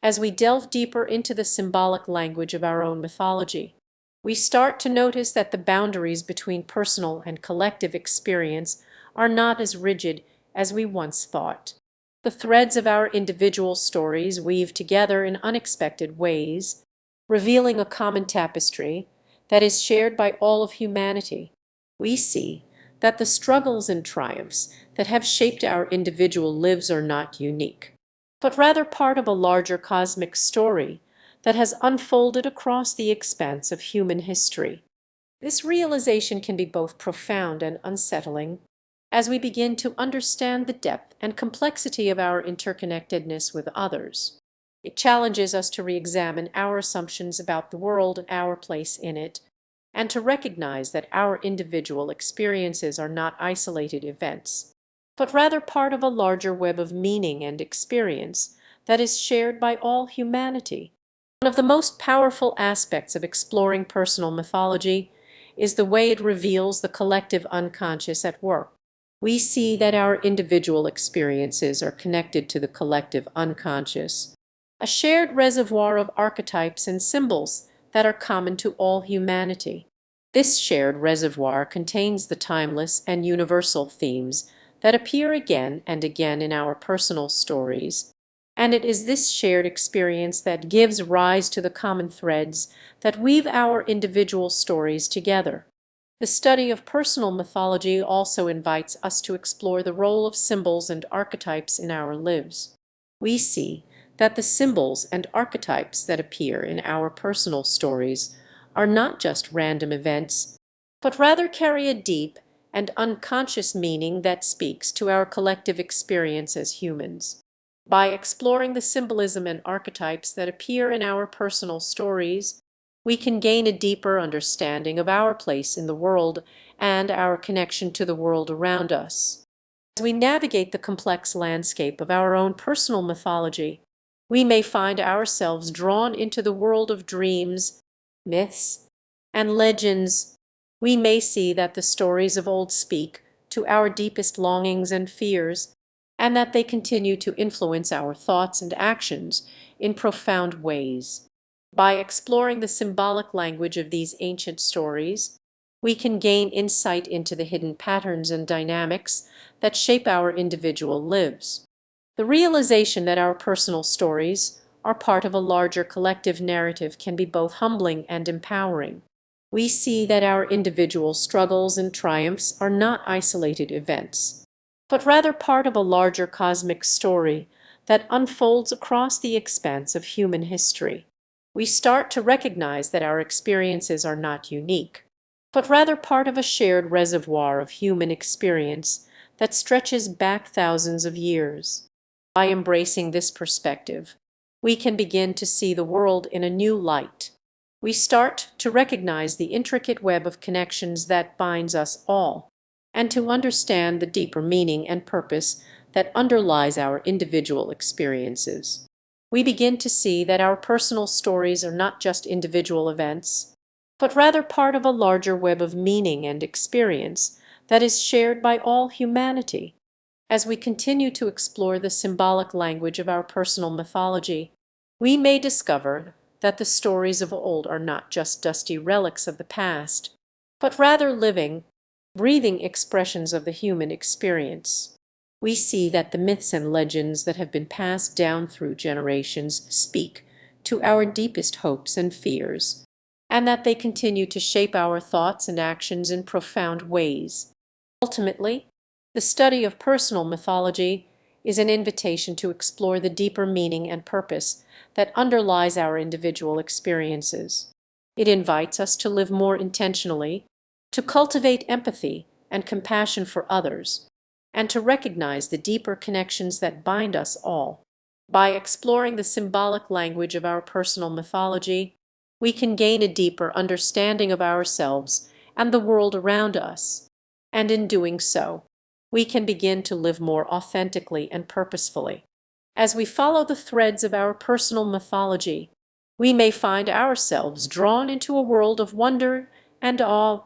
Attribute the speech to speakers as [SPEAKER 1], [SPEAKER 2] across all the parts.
[SPEAKER 1] As we delve deeper into the symbolic language of our own mythology, we start to notice that the boundaries between personal and collective experience are not as rigid as we once thought. The threads of our individual stories weave together in unexpected ways, revealing a common tapestry that is shared by all of humanity. We see that the struggles and triumphs that have shaped our individual lives are not unique, but rather part of a larger cosmic story that has unfolded across the expanse of human history. This realization can be both profound and unsettling as we begin to understand the depth and complexity of our interconnectedness with others. It challenges us to re-examine our assumptions about the world and our place in it, and to recognize that our individual experiences are not isolated events, but rather part of a larger web of meaning and experience that is shared by all humanity. One of the most powerful aspects of exploring personal mythology is the way it reveals the collective unconscious at work. We see that our individual experiences are connected to the collective unconscious, a shared reservoir of archetypes and symbols that are common to all humanity. This shared reservoir contains the timeless and universal themes that appear again and again in our personal stories, and it is this shared experience that gives rise to the common threads that weave our individual stories together. The study of personal mythology also invites us to explore the role of symbols and archetypes in our lives. We see that the symbols and archetypes that appear in our personal stories are not just random events, but rather carry a deep and unconscious meaning that speaks to our collective experience as humans. By exploring the symbolism and archetypes that appear in our personal stories, we can gain a deeper understanding of our place in the world and our connection to the world around us. As we navigate the complex landscape of our own personal mythology, we may find ourselves drawn into the world of dreams, myths, and legends. We may see that the stories of old speak to our deepest longings and fears, and that they continue to influence our thoughts and actions in profound ways. By exploring the symbolic language of these ancient stories, we can gain insight into the hidden patterns and dynamics that shape our individual lives. The realization that our personal stories are part of a larger collective narrative can be both humbling and empowering. We see that our individual struggles and triumphs are not isolated events, but rather part of a larger cosmic story that unfolds across the expanse of human history. We start to recognize that our experiences are not unique, but rather part of a shared reservoir of human experience that stretches back thousands of years. By embracing this perspective, we can begin to see the world in a new light. We start to recognize the intricate web of connections that binds us all, and to understand the deeper meaning and purpose that underlies our individual experiences. We begin to see that our personal stories are not just individual events, but rather part of a larger web of meaning and experience that is shared by all humanity. As we continue to explore the symbolic language of our personal mythology, we may discover that the stories of old are not just dusty relics of the past, but rather living, breathing expressions of the human experience. We see that the myths and legends that have been passed down through generations speak to our deepest hopes and fears, and that they continue to shape our thoughts and actions in profound ways. Ultimately, the study of personal mythology is an invitation to explore the deeper meaning and purpose that underlies our individual experiences. It invites us to live more intentionally, to cultivate empathy and compassion for others, and to recognize the deeper connections that bind us all. By exploring the symbolic language of our personal mythology, we can gain a deeper understanding of ourselves and the world around us, and in doing so, we can begin to live more authentically and purposefully. As we follow the threads of our personal mythology, we may find ourselves drawn into a world of wonder and awe.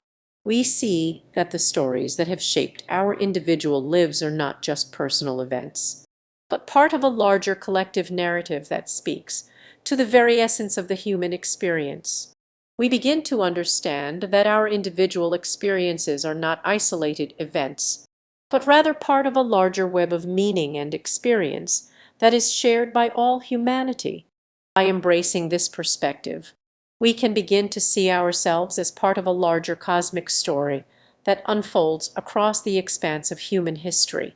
[SPEAKER 1] We see that the stories that have shaped our individual lives are not just personal events, but part of a larger collective narrative that speaks to the very essence of the human experience. We begin to understand that our individual experiences are not isolated events, but rather part of a larger web of meaning and experience that is shared by all humanity. By embracing this perspective, we can begin to see ourselves as part of a larger cosmic story that unfolds across the expanse of human history.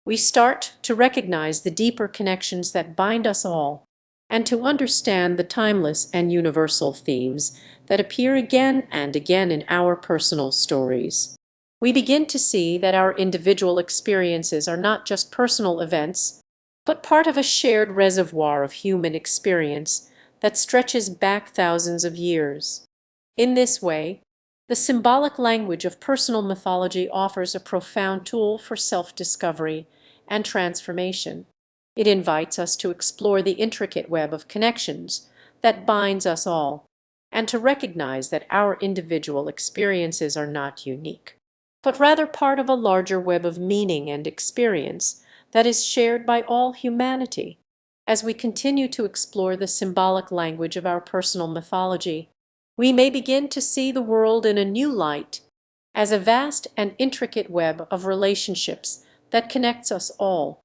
[SPEAKER 1] We start to recognize the deeper connections that bind us all, and to understand the timeless and universal themes that appear again and again in our personal stories. We begin to see that our individual experiences are not just personal events, but part of a shared reservoir of human experience that stretches back thousands of years. In this way, the symbolic language of personal mythology offers a profound tool for self-discovery and transformation. It invites us to explore the intricate web of connections that binds us all, and to recognize that our individual experiences are not unique, but rather part of a larger web of meaning and experience that is shared by all humanity. As we continue to explore the symbolic language of our personal mythology, we may begin to see the world in a new light, as a vast and intricate web of relationships that connects us all.